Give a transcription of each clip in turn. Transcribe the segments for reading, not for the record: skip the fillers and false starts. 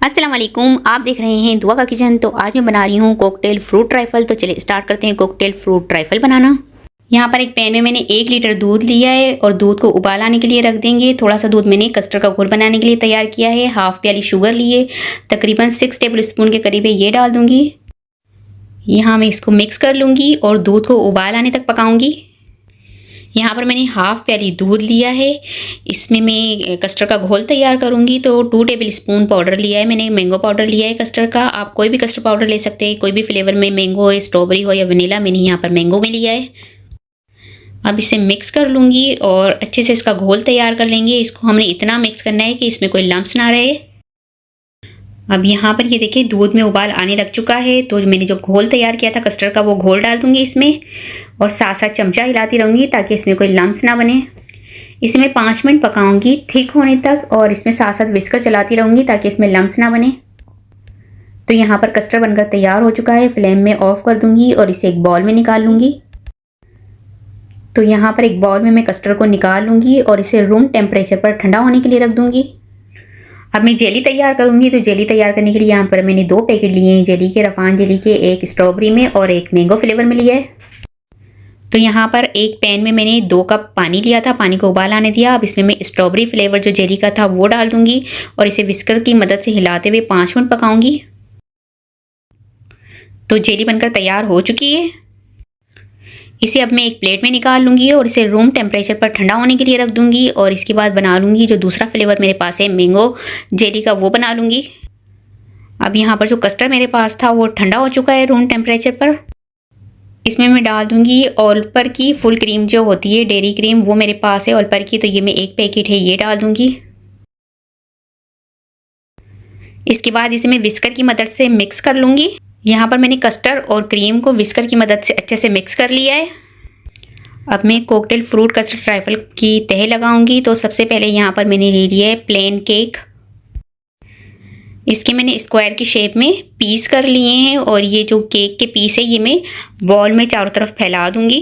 अस्सलाम वालेकुम, आप देख रहे हैं दुआ का किचन। तो आज मैं बना रही हूँ कॉकटेल फ्रूट ट्राइफल। तो चलिए स्टार्ट करते हैं कॉकटेल फ्रूट ट्राइफल बनाना। यहाँ पर एक पैन में मैंने 1 लीटर दूध लिया है और दूध को उबाल आने के लिए रख देंगे। थोड़ा सा दूध मैंने कस्टर्ड का घोल बनाने के लिए तैयार किया है। हाफ प्याली शुगर लिए, तकरीबन 6 टेबल स्पून के करीब है, ये डाल दूंगी। यहाँ मैं इसको मिक्स कर लूँगी और दूध को उबाल आने तक पकाऊँगी। यहाँ पर मैंने हाफ प्याली दूध लिया है, इसमें मैं कस्टर्ड का घोल तैयार करूँगी। तो 2 टेबल स्पून पाउडर लिया है मैंने, मैंगो पाउडर लिया है कस्टर्ड का। आप कोई भी कस्टर्ड पाउडर ले सकते हैं, कोई भी फ्लेवर में, मैंगो हो, स्ट्रॉबेरी हो या वनीला। मैंने यहाँ पर मैंगो में लिया है। अब इसे मिक्स कर लूँगी और अच्छे से इसका घोल तैयार कर लेंगे। इसको हमने इतना मिक्स करना है कि इसमें कोई लम्स ना रहे। अब यहाँ पर ये देखिए दूध में उबाल आने लग चुका है। तो मैंने जो घोल तैयार किया था कस्टर्ड का, वो घोल डाल दूँगी इसमें और साथ साथ चमचा हिलाती रहूँगी ताकि इसमें कोई लम्स ना बने। इसे मैं 5 मिनट पकाऊँगी थिक होने तक और इसमें साथ साथ विस्कर चलाती रहूँगी ताकि इसमें लम्स ना बने। तो यहाँ पर कस्टर्ड बनकर तैयार हो चुका है। फ्लेम में ऑफ कर दूँगी और इसे एक बाउल में निकाल लूँगी। तो यहाँ पर एक बाउल में मैं कस्टर्ड को निकाल लूँगी और इसे रूम टेम्परेचर पर ठंडा होने के लिए रख दूँगी। अब मैं जेली तैयार करूँगी। तो जेली तैयार करने के लिए यहाँ पर मैंने 2 पैकेट लिए हैं जेली के, रफान जेली के, एक स्ट्रॉबेरी में और एक मैंगो फ्लेवर में लिया है। तो यहाँ पर एक पैन में मैंने 2 कप पानी लिया था, पानी को उबाल आने दिया। अब इसमें मैं स्ट्रॉबेरी फ्लेवर जो जेली का था वो डाल दूँगी और इसे विस्कर की मदद से हिलाते हुए 5 मिनट पकाऊँगी। तो जेली बनकर तैयार हो चुकी है। इसे अब मैं एक प्लेट में निकाल लूँगी और इसे रूम टेम्परेचर पर ठंडा होने के लिए रख दूँगी। और इसके बाद बना लूँगी जो दूसरा फ्लेवर मेरे पास है मैंगो जेली का, वो बना लूँगी। अब यहाँ पर जो कस्टर्ड मेरे पास था वो ठंडा हो चुका है रूम टेम्परेचर पर। इसमें मैं डाल दूँगी ऑलपर की फुल क्रीम जो होती है, डेयरी क्रीम, वो मेरे पास है ऑलपर की। तो ये मैं 1 पैकेट है, ये डाल दूँगी। इसके बाद इसे मैं विस्कर की मदद से मिक्स कर लूँगी। यहाँ पर मैंने कस्टर्ड और क्रीम को विस्कर की मदद से अच्छे से मिक्स कर लिया है। अब मैं कॉकटेल फ्रूट कस्टर्ड ट्राइफल की तह लगाऊंगी। तो सबसे पहले यहाँ पर मैंने ले लिया है प्लेन केक। इसके मैंने स्क्वायर की शेप में पीस कर लिए हैं और ये जो केक के पीस है ये मैं बॉल में चारों तरफ फैला दूंगी।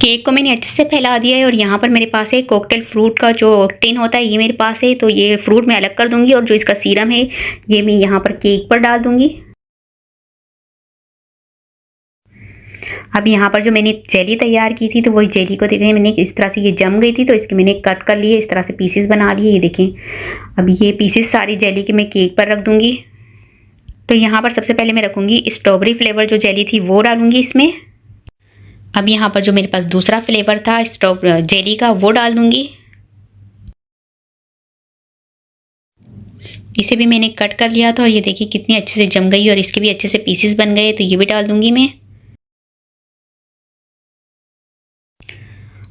केक को मैंने अच्छे से फैला दिया है और यहाँ पर मेरे पास है कॉकटेल फ्रूट का जो टिन होता है, ये मेरे पास है। तो ये फ्रूट मैं अलग कर दूंगी और जो इसका सीरम है ये मैं यहाँ पर केक पर डाल दूंगी। अब यहाँ पर जो मैंने जेली तैयार की थी, तो वही जेली को देखें मैंने इस तरह से ये जम गई थी, तो इसके मैंने कट कर लिए, इस तरह से पीसेस बना लिए। ये देखें, अब ये पीसेस सारी जेली के मैं केक पर रख दूंगी। तो यहाँ पर सबसे पहले मैं रखूँगी स्ट्रॉबेरी फ्लेवर जो जेली थी वो डालूँगी इसमें। अब यहाँ पर जो मेरे पास दूसरा फ्लेवर था जेली का, वो डाल दूँगी। इसे भी मैंने कट कर लिया था और ये देखिए कितनी अच्छे से जम गई और इसके भी अच्छे से पीसेस बन गए। तो ये भी डाल दूँगी मैं।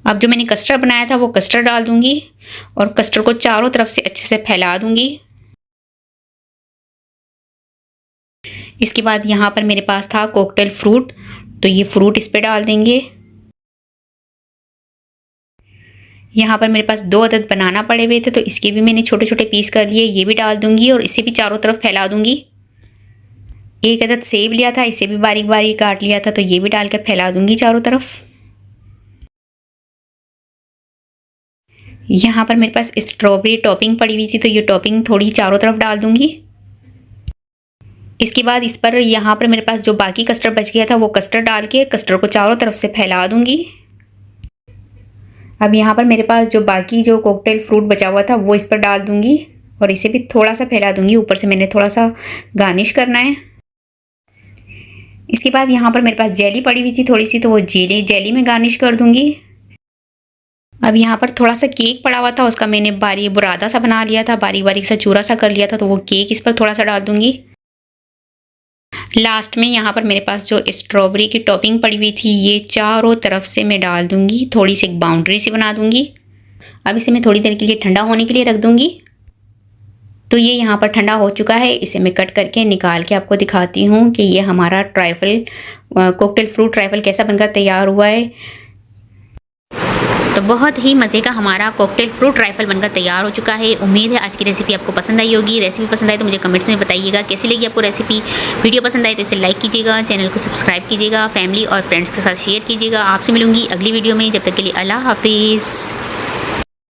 अब जो मैंने कस्टर्ड बनाया था वो कस्टर्ड डाल दूँगी और कस्टर्ड को चारों तरफ से अच्छे से फैला दूँगी। इसके बाद यहाँ पर मेरे पास था कॉकटेल फ्रूट, तो ये फ्रूट इस पे डाल देंगे। यहाँ पर मेरे पास 2 अदद बनाना पड़े हुए थे, तो इसके भी मैंने छोटे छोटे पीस कर लिए, ये भी डाल दूँगी और इसे भी चारों तरफ फैला दूँगी। 1 अदद सेब लिया था, इसे भी बारीक बारीक काट लिया था, तो ये भी डालकर फैला दूँगी चारों तरफ। यहाँ पर मेरे पास स्ट्रॉबेरी टॉपिंग पड़ी हुई थी, तो ये टॉपिंग थोड़ी चारों तरफ डाल दूँगी। इसके बाद इस पर यहाँ पर मेरे पास जो बाकी कस्टर्ड बच गया था वो कस्टर्ड डाल के कस्टर्ड को चारों तरफ से फैला दूँगी। अब यहाँ पर मेरे पास जो बाकी जो कॉकटेल फ्रूट बचा हुआ था वो इस पर डाल दूँगी और इसे भी थोड़ा सा फैला दूँगी। ऊपर से मैंने थोड़ा सा गार्निश करना है। इसके बाद यहाँ पर मेरे पास जेली पड़ी हुई थी थोड़ी सी, तो वो जेली में गार्निश कर दूँगी। अब यहाँ पर थोड़ा सा केक पड़ा हुआ था, उसका मैंने बारीक बुरादा सा बना लिया था, बारीक बारीक सा चूरा सा कर लिया था, तो वो केक इस पर थोड़ा सा डाल दूँगी। लास्ट में यहाँ पर मेरे पास जो स्ट्रॉबेरी की टॉपिंग पड़ी हुई थी ये चारों तरफ से मैं डाल दूँगी, थोड़ी सी एक बाउंड्री सी बना दूँगी। अब इसे मैं थोड़ी देर के लिए ठंडा होने के लिए रख दूँगी। तो ये यहाँ पर ठंडा हो चुका है। इसे मैं कट करके निकाल के आपको दिखाती हूँ कि ये हमारा ट्राइफल कॉकटेल फ्रूट ट्राइफल कैसा बनकर तैयार हुआ है। तो बहुत ही मज़े का हमारा कॉकटेल फ्रूट ट्राइफल बनकर तैयार हो चुका है। उम्मीद है आज की रेसिपी आपको पसंद आई होगी। रेसिपी पसंद आई तो मुझे कमेंट्स में बताइएगा कैसी लगी आपको रेसिपी। वीडियो पसंद आई तो इसे लाइक कीजिएगा, चैनल को सब्सक्राइब कीजिएगा, फैमिली और फ्रेंड्स के साथ शेयर कीजिएगा। आपसे मिलूंगी अगली वीडियो में, जब तक के लिए अल्लाह हाफिज़।